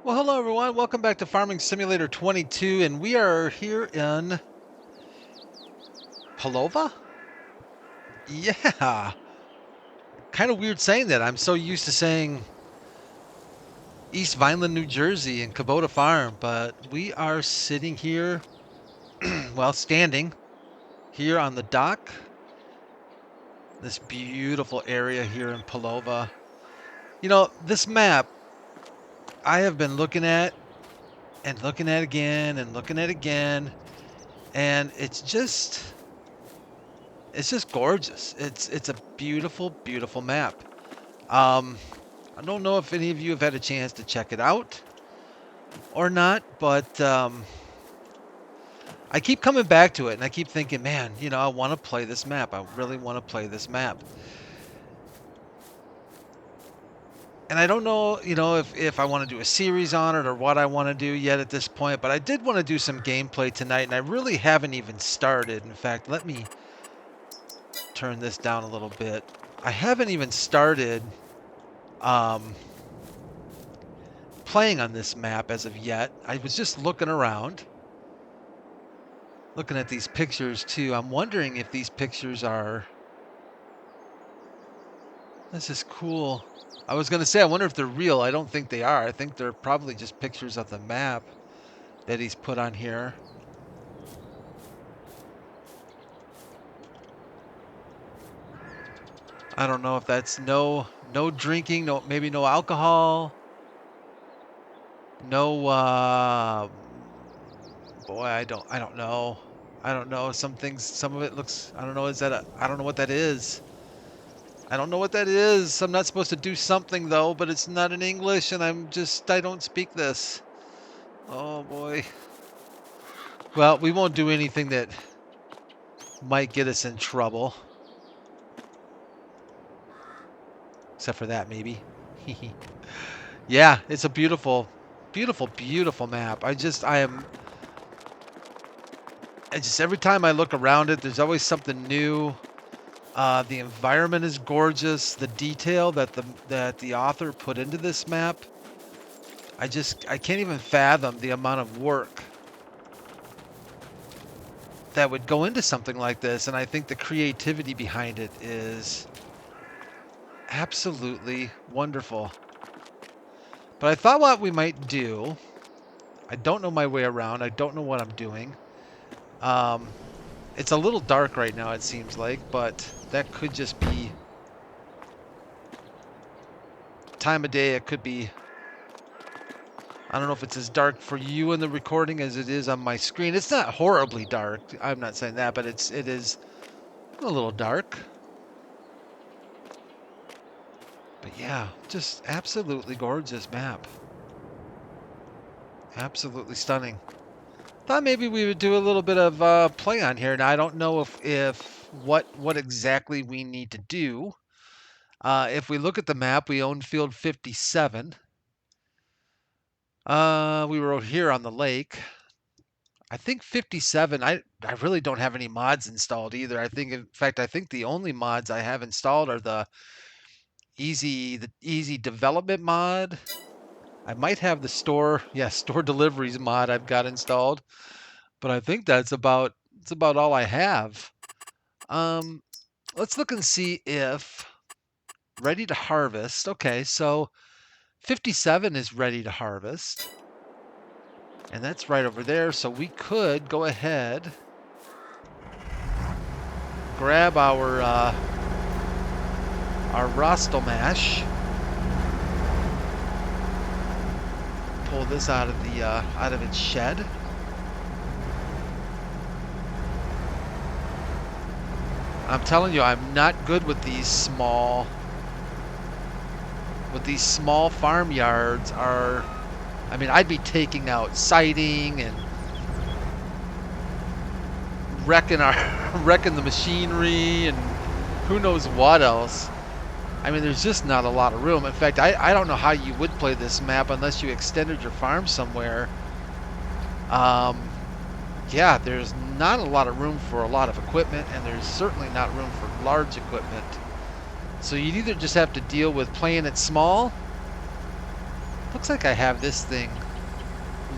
Well, hello everyone. Welcome back to Farming Simulator 22, and we are here in Połowa? Yeah. Kind of weird saying that. I'm so used to saying East Vineland, New Jersey and Kubota Farm, but we are sitting here, well, standing here on the dock. This beautiful area here in Połowa. You know, this map I have been looking at and looking at again and looking at again, and it's just gorgeous. It's a beautiful, beautiful map. I don't know if any of you have had a chance to check it out or not, but I keep coming back to it and I keep thinking, man, you know, I want to play this map. I really want to play this map. And I don't know, you know, if I want to do a series on it or what I want to do yet at this point, but I did want to do some gameplay tonight, and I really haven't even started. In fact, let me turn this down a little bit. I haven't even started playing on this map as of yet. I was just looking around, looking at these pictures too. I'm wondering if these pictures are... This is cool. I was going to say, I wonder if they're real. I don't think they are. I think they're probably just pictures of the map that he's put on here. I don't know if that's no drinking, maybe no alcohol, no boy, I don't know. I don't know. Some things, some of it looks, I don't know, I don't know what that is. I don't know what that is. I'm not supposed to do something though, but it's not in English and I don't speak this. Oh boy. Well, we won't do anything that might get us in trouble. Except for that, maybe. Yeah, it's a beautiful, beautiful, beautiful map. Every time I look around it, there's always something new. The environment is gorgeous. The detail that the author put into this map, I can't even fathom the amount of work that would go into something like this. And I think the creativity behind it is absolutely wonderful. But I thought what we might do, I don't know my way around. I don't know what I'm doing. It's a little dark right now, it seems like, but that could just be time of day. It could be, I don't know if it's as dark for you in the recording as it is on my screen. It's not horribly dark. I'm not saying that, but it is a little dark. But yeah, just absolutely gorgeous map. Absolutely stunning. Thought maybe we would do a little bit of play on here. Now I don't know if what exactly we need to do. If we look at the map, we own field 57. We were over here on the lake. I think 57. I really don't have any mods installed either. In fact, I think the only mods I have installed are the easy development mod. I might have the store deliveries mod I've got installed, but I think that's about all I have. Let's look and see if ready to harvest. Okay, so 57 is ready to harvest. And that's right over there, so we could go ahead, grab our Rostelmash, pull this out of its shed. I'm telling you, I'm not good with these small farmyards. I mean, I'd be taking out siding and wrecking the machinery and who knows what else. I mean, there's just not a lot of room. In fact, I don't know how you would play this map unless you extended your farm somewhere. Yeah, there's not a lot of room for a lot of equipment, and there's certainly not room for large equipment. So you'd either just have to deal with playing it small, Looks like I have this thing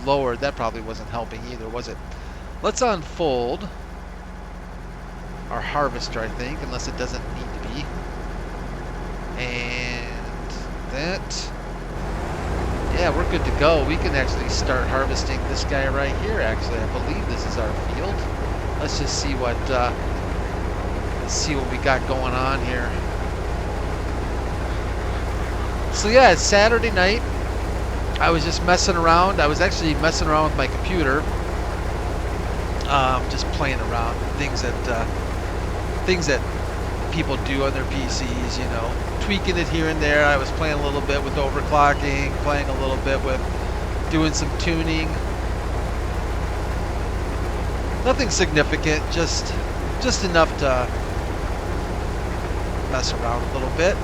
lowered. That probably wasn't helping either, was it? Let's unfold our harvester, I think, unless it doesn't need to be. And that. Yeah, we're good to go. We can actually start harvesting this guy right here, actually. I believe this is our field. Let's just see what we got going on here. So yeah, it's Saturday night. I was just messing around. I was actually messing around with my computer. Just playing around. Things that people do on their PCs, you know. Tweaking it here and there. I was playing a little bit with overclocking, playing a little bit with doing some tuning. Nothing significant, just enough to mess around a little bit.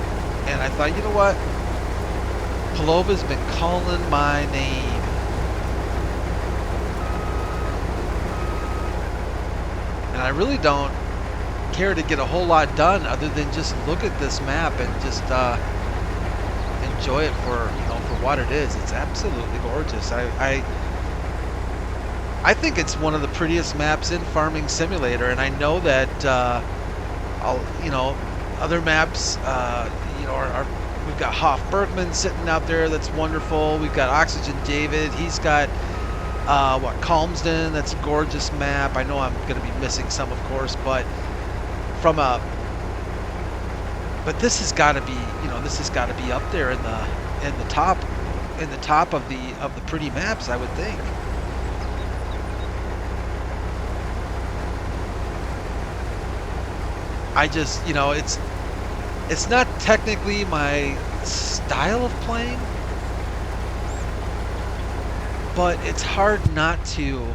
And I thought, you know what? Polowa's been calling my name. And I really don't care to get a whole lot done other than just look at this map and just enjoy it for what it is. It's absolutely gorgeous. I think it's one of the prettiest maps in Farming Simulator, and I know that other maps we've got Hoff Bergman sitting out there, that's wonderful. We've got Oxygen David, he's got Calmsden, that's a gorgeous map. I know I'm going to be missing some, of course, but this has got to be, up there in the top of the pretty maps, I would think. I just, it's not technically my style of playing, but it's hard not to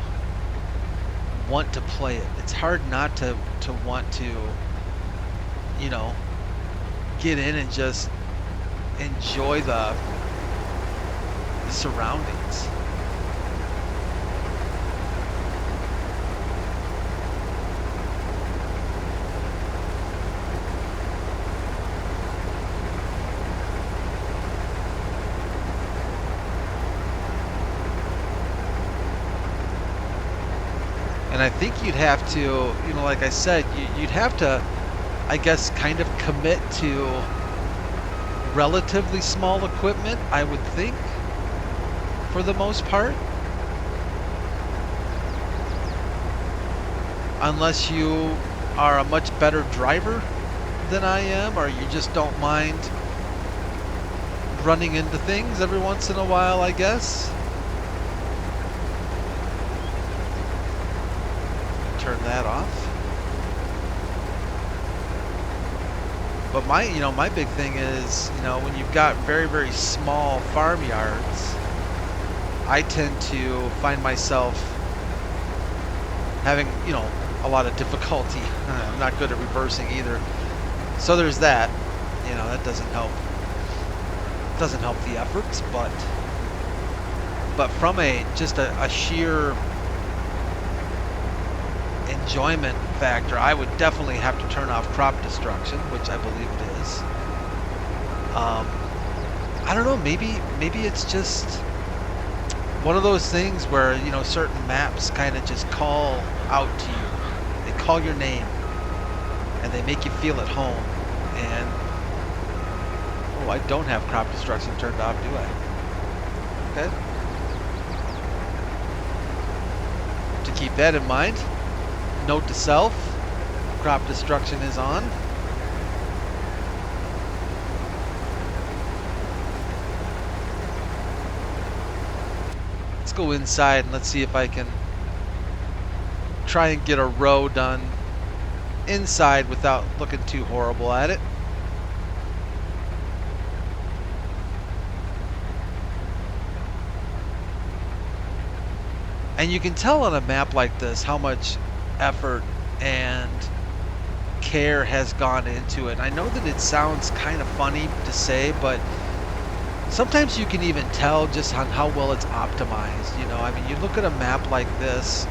want to play it. It's hard not to want to, get in and just enjoy the surroundings. And I think you'd have to, like I said, you'd have to, I guess, kind of commit to relatively small equipment, I would think, for the most part. Unless you are a much better driver than I am, or you just don't mind running into things every once in a while, I guess. Turn that off. But my big thing is, when you've got very, very small farmyards, I tend to find myself having, a lot of difficulty. I'm not good at reversing either. So there's that. That doesn't help. Doesn't help the efforts, but from just a sheer enjoyment factor, I would definitely have to turn off crop destruction, which I believe it is. I don't know, maybe it's just one of those things where, certain maps kind of just call out to you. They call your name and they make you feel at home. And oh, I don't have crop destruction turned off, do I? Okay. To keep that in mind, note to self, crop destruction is on. Let's go inside and let's see if I can try and get a row done inside without looking too horrible at it. And you can tell on a map like this how much effort and care has gone into it. I know that it sounds kind of funny to say, but sometimes you can even tell just on how well it's optimized. I mean, you look at a map like this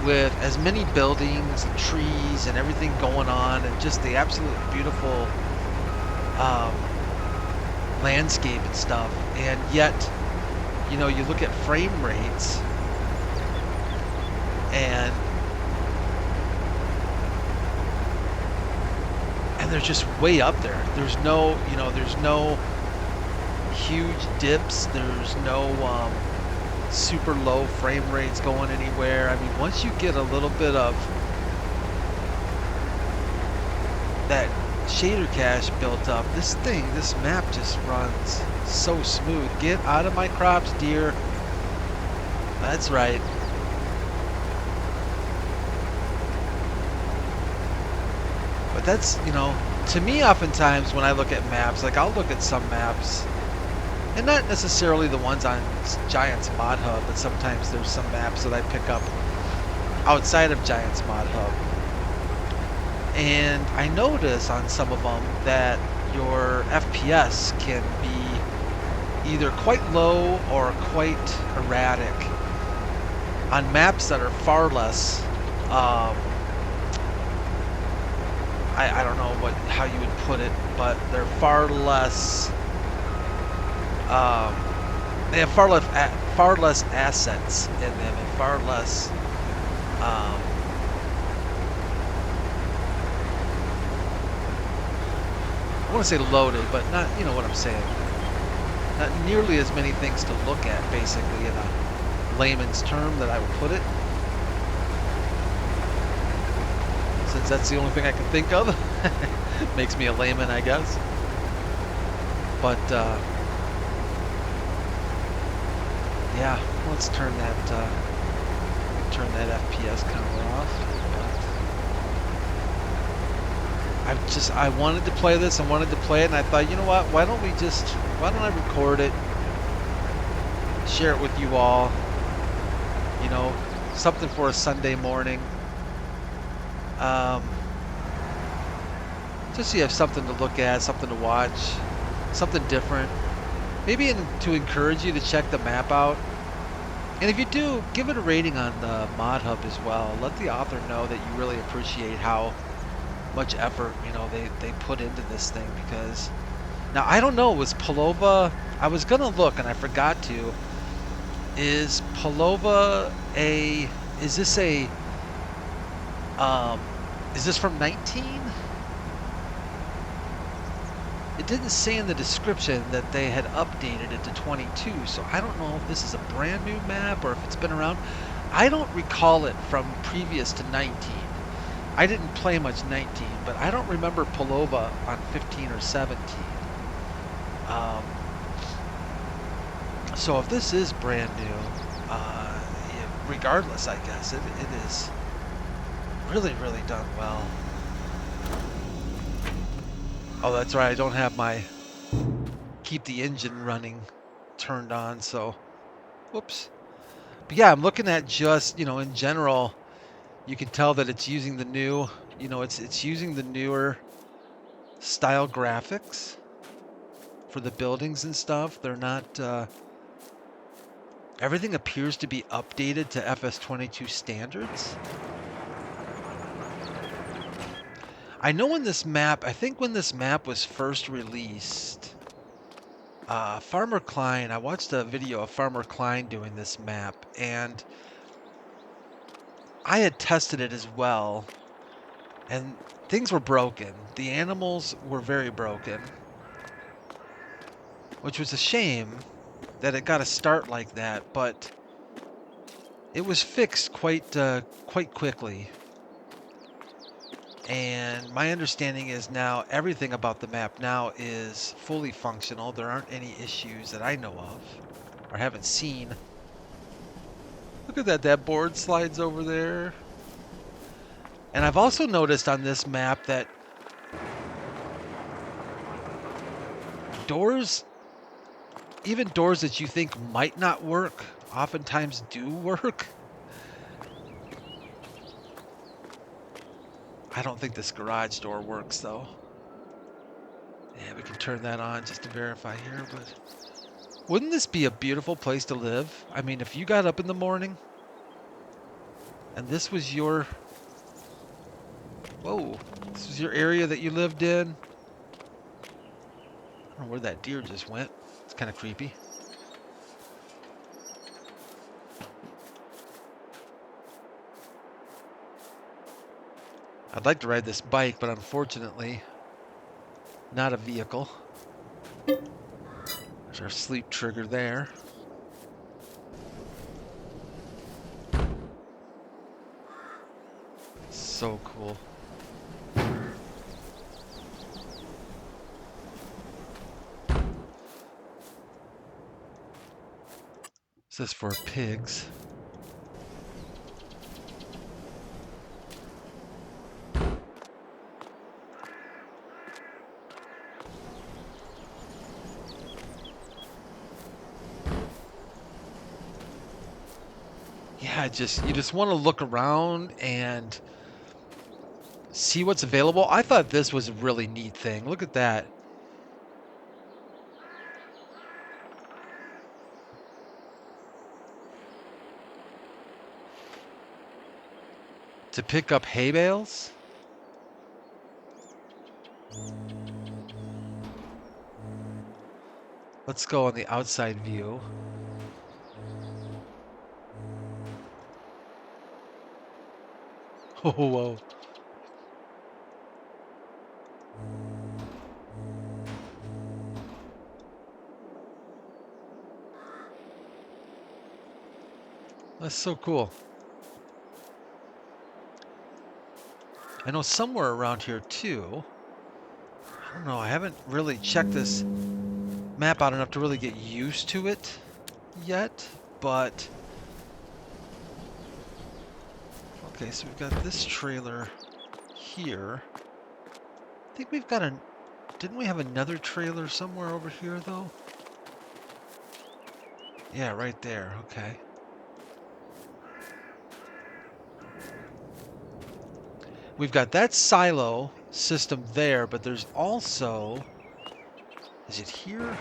with as many buildings and trees and everything going on, and just the absolute beautiful landscape and stuff. And yet, you know, you look at frame rates and they're just way up there. There's no, you know, there's no huge dips. There's no super low frame rates going anywhere. I mean, once you get a little bit of that shader cache built up, this map just runs so smooth. Get out of my crops, dear. That's right. But that's, you know, to me, oftentimes when I look at maps, like I'll look at some maps, and not necessarily the ones on Giants Mod Hub, but sometimes there's some maps that I pick up outside of Giants Mod Hub. And I notice on some of them that your FPS can be either quite low or quite erratic on maps that are far less I don't know how you would put it, but they're far less. They have far less assets in them, and far less. I want to say loaded, but not. You know what I'm saying. Not nearly as many things to look at, basically, in a layman's term that I would put it. Since that's the only thing I can think of. Makes me a layman, I guess. But, yeah, let's turn that FPS counter off. I wanted to play this, and I thought, you know what, why don't I record it, share it with you all, you know, something for a Sunday morning. Just so you have something to look at, something to watch, something different. Maybe to encourage you to check the map out. And if you do, give it a rating on the Mod Hub as well. Let the author know that you really appreciate how much effort, you know, they put into this thing. Because now I don't know, was Połowa? I was gonna look and I forgot to. Is Połowa is this from 19? It didn't say in the description that they had updated it to 22, so I don't know if this is a brand new map or if it's been around. I don't recall it from previous to 19. I didn't play much 19, but I don't remember Połowa on 15 or 17. So if this is brand new, regardless, I guess, it is really, really done well. Oh, that's right. I don't have my keep the engine running turned on, so whoops. But yeah, I'm looking at just, you know, in general, you can tell that it's using the new, you know, it's using the newer style graphics for the buildings and stuff. They're not everything appears to be updated to FS22 standards. I know when this map, I think when this map was first released, Farmer Klein, I watched a video of Farmer Klein doing this map, and I had tested it as well, and things were broken. The animals were very broken, which was a shame that it got a start like that, but it was fixed quite quickly. And my understanding is now everything about the map now is fully functional. There aren't any issues that I know of or haven't seen. Look at that, that board slides over there. And I've also noticed on this map that doors, even doors that you think might not work, oftentimes do work. I don't think this garage door works though. Yeah, we can turn that on just to verify here, but wouldn't this be a beautiful place to live? I mean, if you got up in the morning and this was your, whoa, this was your area that you lived in. I don't know where that deer just went. It's kind of creepy. I'd like to ride this bike, but unfortunately, not a vehicle. There's our sleep trigger there. So cool. This is for pigs. Yeah, you just want to look around and see what's available. I thought this was a really neat thing. Look at that. To pick up hay bales. Let's go on the outside view. Oh, whoa. That's so cool. I know somewhere around here too. I don't know, I haven't really checked this map out enough to really get used to it yet, but okay, so we've got this trailer here. I think we've got didn't we have another trailer somewhere over here though? Yeah, right there, okay. We've got that silo system there, but there's also, is it here?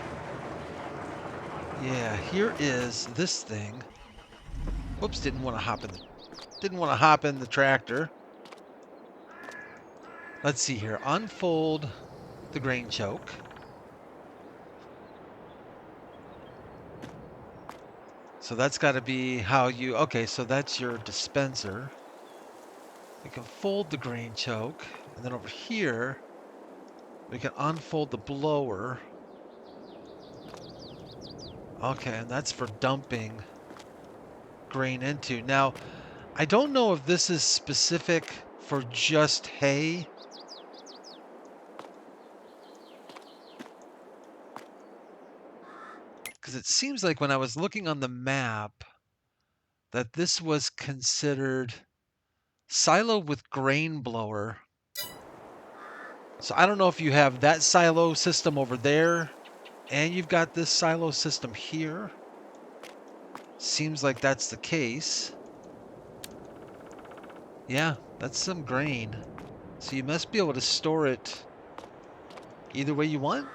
Yeah, here is this thing. Whoops, didn't want to hop in the tractor. Let's see here. Unfold the grain choke. So that's got to be how you, okay, so that's your dispenser. We can fold the grain choke, and then over here, we can unfold the blower. Okay, and that's for dumping grain into. Now, I don't know if this is specific for just hay. Because it seems like when I was looking on the map that this was considered silo with grain blower. So I don't know if you have that silo system over there and you've got this silo system here. Seems like that's the case. Yeah, that's some grain. So you must be able to store it either way you want.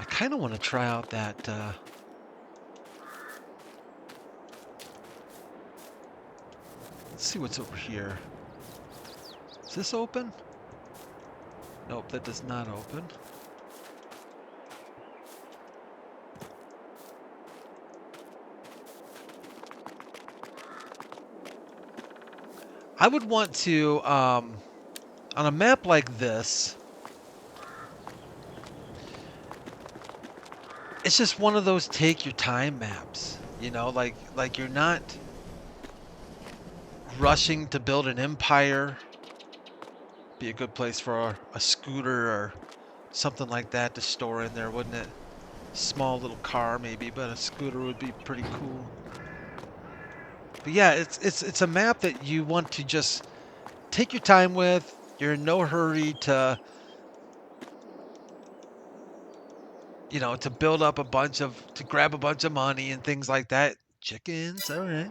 I kind of want to try out that let's see what's over here. Is this open? Nope, that does not open. I would want to, on a map like this, it's just one of those take your time maps, you know, like you're not rushing to build an empire. Be a good place for a scooter or something like that to store in there, wouldn't it? Small little car maybe, but a scooter would be pretty cool. But yeah, it's a map that you want to just take your time with. You're in no hurry to, you know, to build up to grab a bunch of money and things like that. Chickens, all right.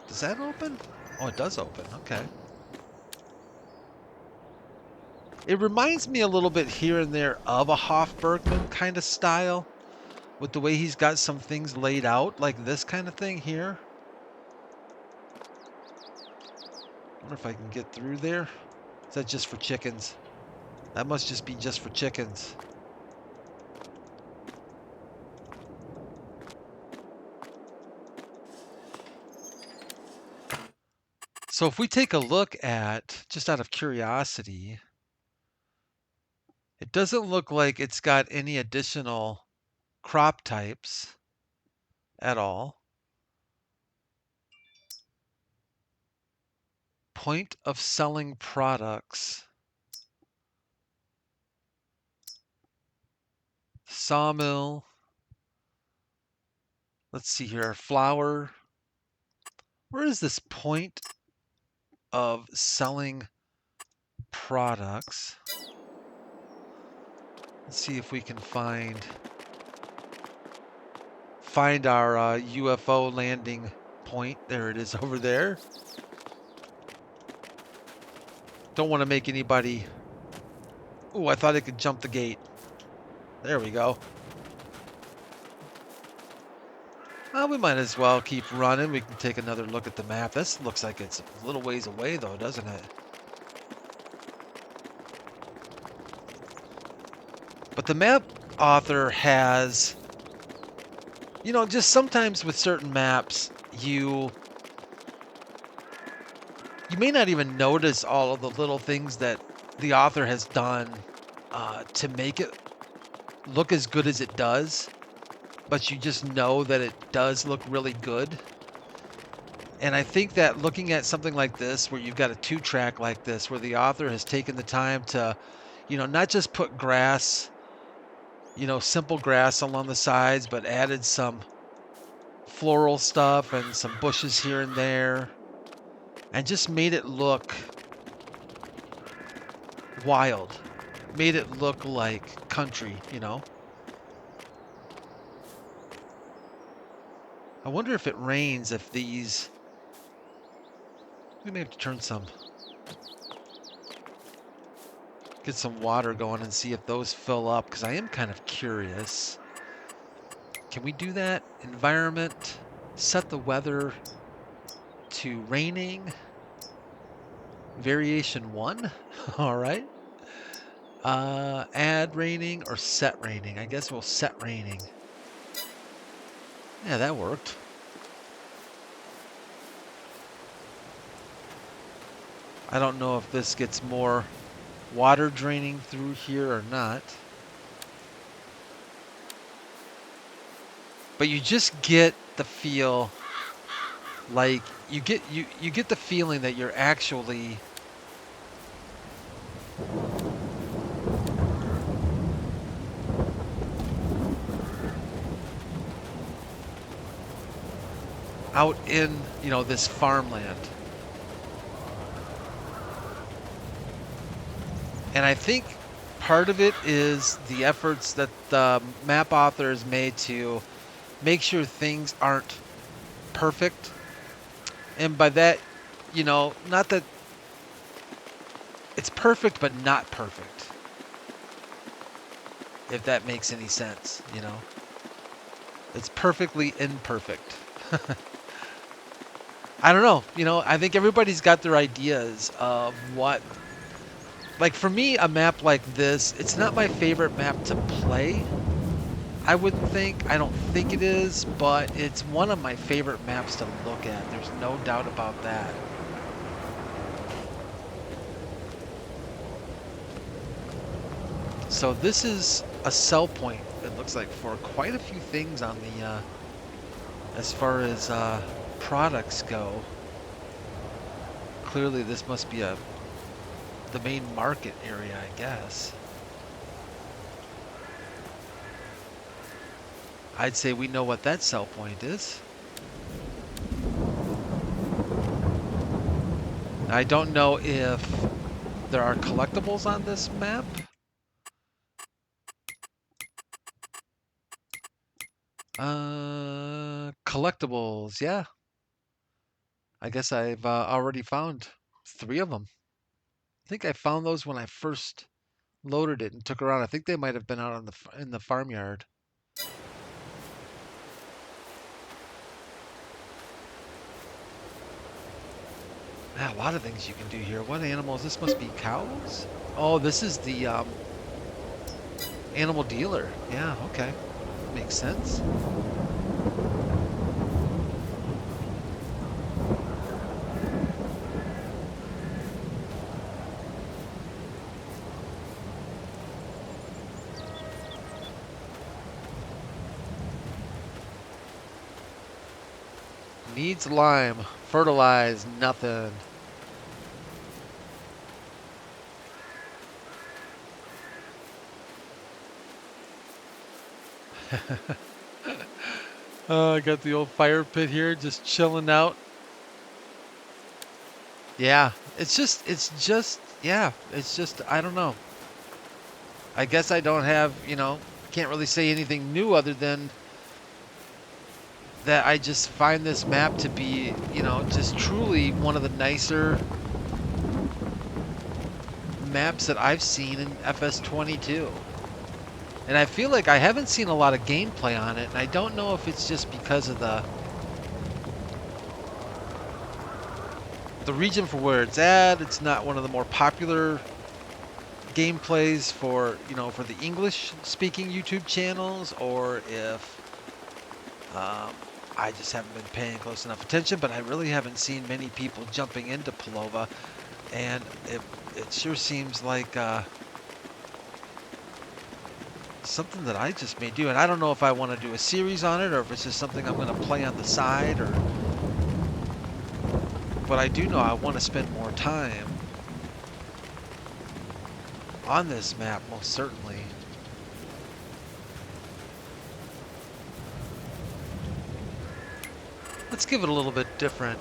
Does that open? Oh, it does open. Okay. It reminds me a little bit here and there of a Hofbergman kind of style, with the way he's got some things laid out, like this kind of thing here. Wonder if I can get through there. Is that just for chickens? That must just be just for chickens. So if we take a look at, just out of curiosity, it doesn't look like it's got any additional crop types at all. Point of selling products. Sawmill. Let's see here. Flour. Where is this point of selling products? Let's see if we can find our UFO landing point. There it is over there. Don't want to make anybody... Ooh, I thought I could jump the gate. There we go. Well, we might as well keep running. We can take another look at the map. This looks like it's a little ways away, though, doesn't it? But the map author has... You know, just sometimes with certain maps, you may not even notice all of the little things that the author has done to make it look as good as it does, but you just know that it does look really good. And I think that looking at something like this, where you've got a 2-track like this, where the author has taken the time to, you know, not just put grass, you know, simple grass along the sides, but added some floral stuff and some bushes here and there, and just made it look wild, made it look like country, you know. I wonder if it rains, if these... We may have to turn some... Get some water going and see if those fill up, because I am kind of curious. Can we do that? Environment. Set the weather to raining. Variation 1. All right. Add raining or set raining. I guess we'll set raining. Yeah, that worked. I don't know if this gets more water draining through here or not. But you just get the feel, like you get the feeling that you're actually out in, you know, this farmland. And I think part of it is the efforts that the map author has made to make sure things aren't perfect. And by that, you know, not that it's perfect, but not perfect. If that makes any sense, you know. It's perfectly imperfect. I don't know, you know, I think everybody's got their ideas of what... Like, for me, a map like this, it's not my favorite map to play. I wouldn't think. I don't think it is, but it's one of my favorite maps to look at. There's no doubt about that. So this is a sell point, it looks like, for quite a few things on the, as far as products go. Clearly this must be the main market area, I guess. I'd say we know what that sell point is. I don't know if there are collectibles on this map. Collectibles, yeah. I guess I've already found 3 of them. I think I found those when I first loaded it and took around. I think they might have been out on in the farmyard. Ah, a lot of things you can do here. What animals? This must be cows? Oh, this is the animal dealer. Yeah, okay. Makes sense. Needs lime. Fertilize. Nothing. I got the old fire pit here, just chilling out. Yeah, it's just, I don't know. I guess I don't have, can't really say anything new other than that I just find this map to be, just truly one of the nicer maps that I've seen in FS22. And I feel like I haven't seen a lot of gameplay on it, and I don't know if it's just because of the region for where it's at. It's not one of the more popular gameplays for, for the English speaking YouTube channels, or if um, I just haven't been paying close enough attention, but I really haven't seen many people jumping into Połowa, and it sure seems like something that I just may do. And I don't know if I want to do a series on it or if it's just something I'm going to play on the side, but I do know I want to spend more time on this map, most certainly. Let's give it a little bit different.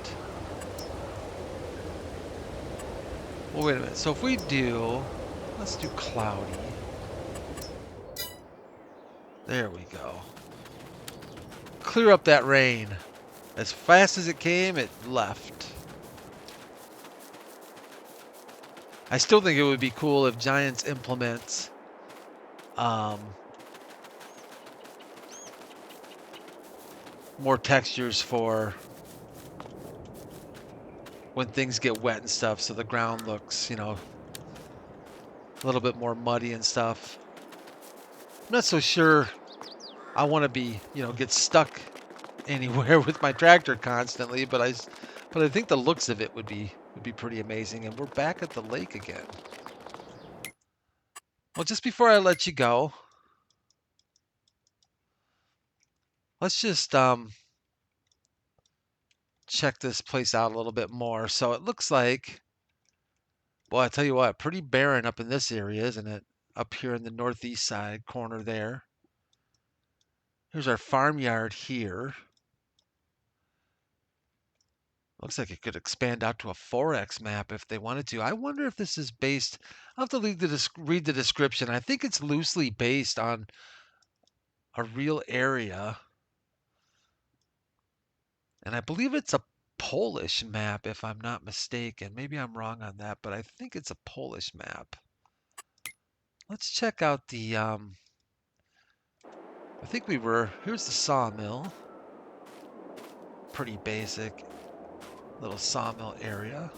Well, wait a minute. So if we do, let's do cloudy. There we go. Clear up that rain. As fast as it came, it left. I still think it would be cool if Giants implements more textures for when things get wet and stuff, so the ground looks, a little bit more muddy and stuff. I'm not so sure I want to be, get stuck anywhere with my tractor constantly, but I think the looks of it would be pretty amazing. And we're back at the lake again. Well, just before I let you go, let's just check this place out a little bit more. So it looks like, well, I tell you what, pretty barren up in this area, isn't it? Up here in the northeast side corner there. Here's our farmyard here. Looks like it could expand out to a 4x map if they wanted to. I wonder if this is based, I'll have to read the description. I think it's loosely based on a real area. And I believe it's a Polish map, if I'm not mistaken. Maybe I'm wrong on that, but I think it's a Polish map. Let's check out the, I think here's the sawmill. Pretty basic little sawmill area.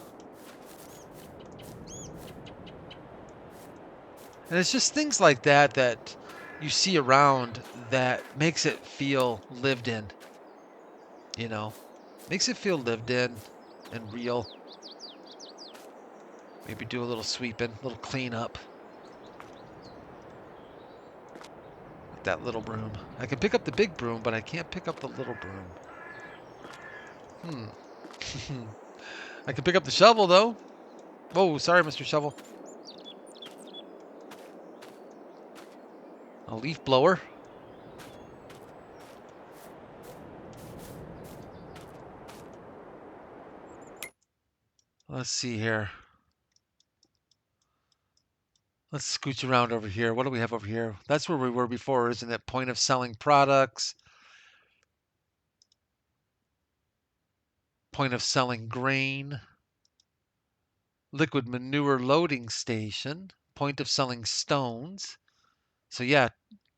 And it's just things like that that you see around that makes it feel lived in, makes it feel lived in and real. Maybe do a little sweeping, a little cleanup. With that little broom. I can pick up the big broom, but I can't pick up the little broom. I can pick up the shovel, though. Whoa, sorry, Mr. Shovel. A leaf blower. Let's see here. Let's scooch around over here. What do we have over here? That's where we were before, isn't it? Point of selling products. Point of selling grain. Liquid manure loading station. Point of selling stones. So yeah,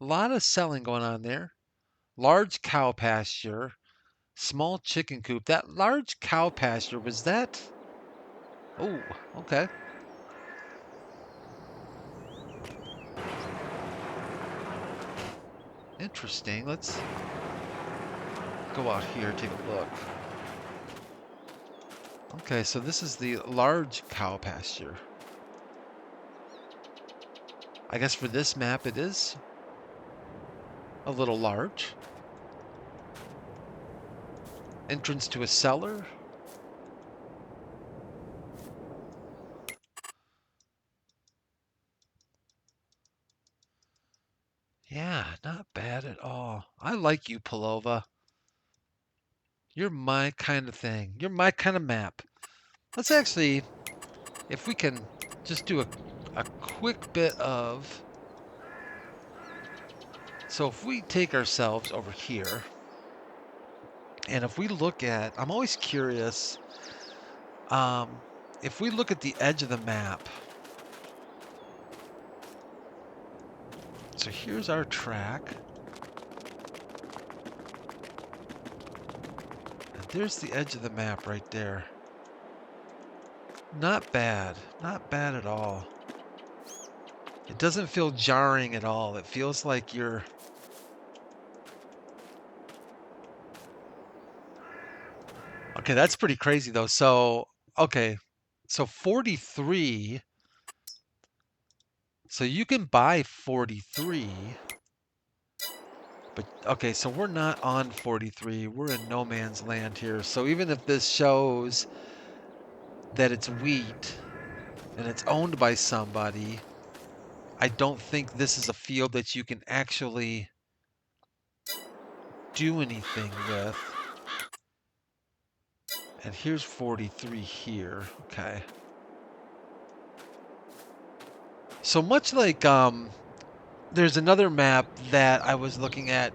a lot of selling going on there. Large cow pasture. Small chicken coop. That large cow pasture, was that Oh, okay. Interesting. Let's go out here, take a look. Okay, so this is the large cow pasture. I guess for this map it is a little large. Entrance to a cellar. Yeah, not bad at all. I like you, Polowa. You're my kind of thing. You're my kind of map. Let's actually, if we can just do a quick bit of... So if we take ourselves over here, and if we look at... I'm always curious, if we look at the edge of the map... So here's our track. And there's the edge of the map right there. Not bad. Not bad at all. It doesn't feel jarring at all. It feels like you're... Okay, that's pretty crazy though. So, okay. So 43. So you can buy 43. But, okay, so we're not on 43. We're in no man's land here. So even if this shows that it's wheat and it's owned by somebody, I don't think this is a field that you can actually do anything with. And here's 43 here. Okay. So much like there's another map that I was looking at.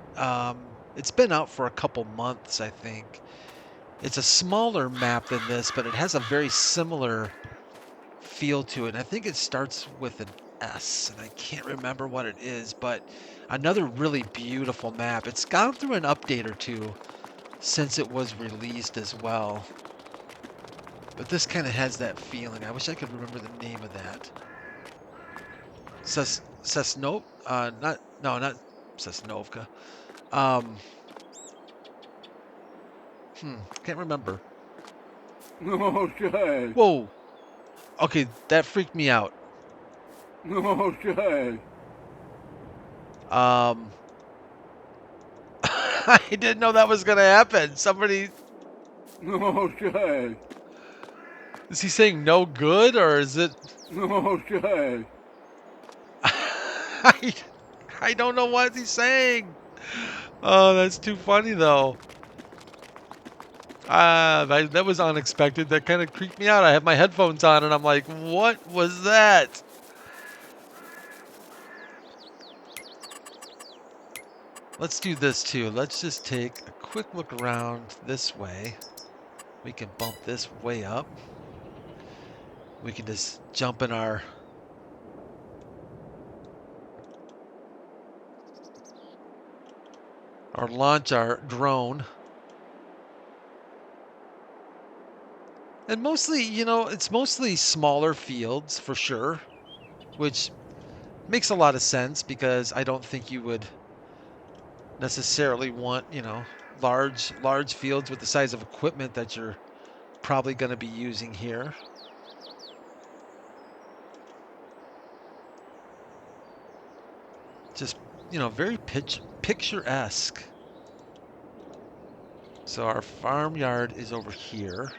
It's been out for a couple months, I think. It's a smaller map than this, but it has a very similar feel to it. And I think it starts with an S, and I can't remember what it is, but another really beautiful map. It's gone through an update or two since it was released as well. But this kind of has that feeling. I wish I could remember the name of that. Cessnov? Not Cessnovka. Can't remember. Okay. Whoa. Okay, that freaked me out. Okay. I didn't know that was gonna happen. Somebody... Okay. Is he saying no good, or is it... Okay. I don't know what he's saying. Oh, that's too funny, though. That was unexpected. That kind of creeped me out. I have my headphones on, and I'm like, what was that? Let's do this, too. Let's just take a quick look around this way. We can bump this way up. We can just jump in our... or launch our drone. And mostly, you know, it's mostly smaller fields for sure, which makes a lot of sense because I don't think you would necessarily want, you know, large fields with the size of equipment that you're probably going to be using here. Just, you know, very picturesque. So our farmyard is over here.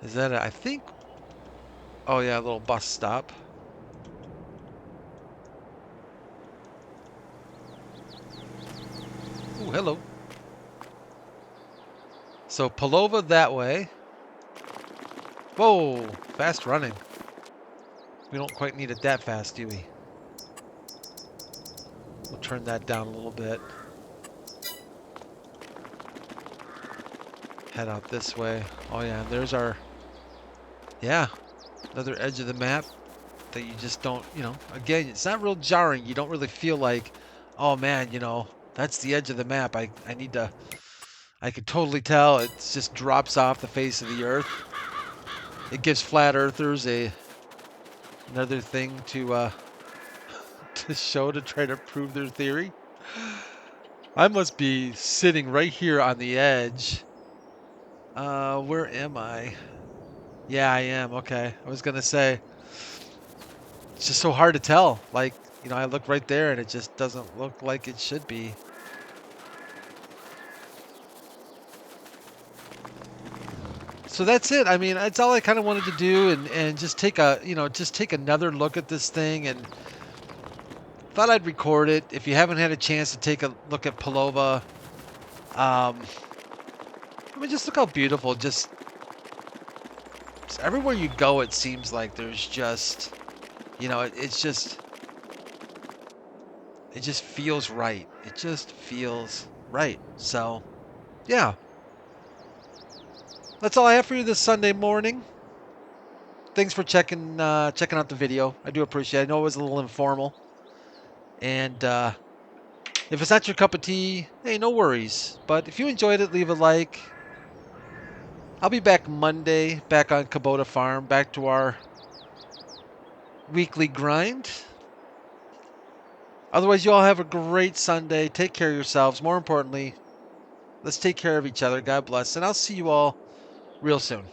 Is that I think... Oh yeah, a little bus stop. Ooh, hello. So Połowa that way. Whoa, fast running. We don't quite need it that fast, do we? We'll turn that down a little bit. Head out this way. Oh yeah, there's our... Yeah, another edge of the map. that you just don't, again, it's not real jarring. You don't really feel like, oh man, that's the edge of the map. I could totally tell it just drops off the face of the earth. It gives flat earthers another thing to to show to try to prove their theory. I must be sitting right here on the edge. Where am I? Yeah, I am. Okay. I was gonna say it's just so hard to tell. Like, I look right there and it just doesn't look like it should be. So that's it. I mean, that's all I kind of wanted to do, and just take another look at this thing, and thought I'd record it. If you haven't had a chance to take a look at Polowa, I mean, just look how beautiful. Just everywhere you go, it seems like there's just, it just feels right. It just feels right. So, yeah, that's all I have for you this Sunday morning. Thanks for checking out the video. I do appreciate it. I know it was a little informal, and if it's not your cup of tea, hey, no worries. But if you enjoyed it, leave a like. I'll be back Monday, back on Kubota Farm, back to our weekly grind. Otherwise, you all have a great Sunday. Take care of yourselves. More importantly, let's take care of each other. God bless. And I'll see you all real soon.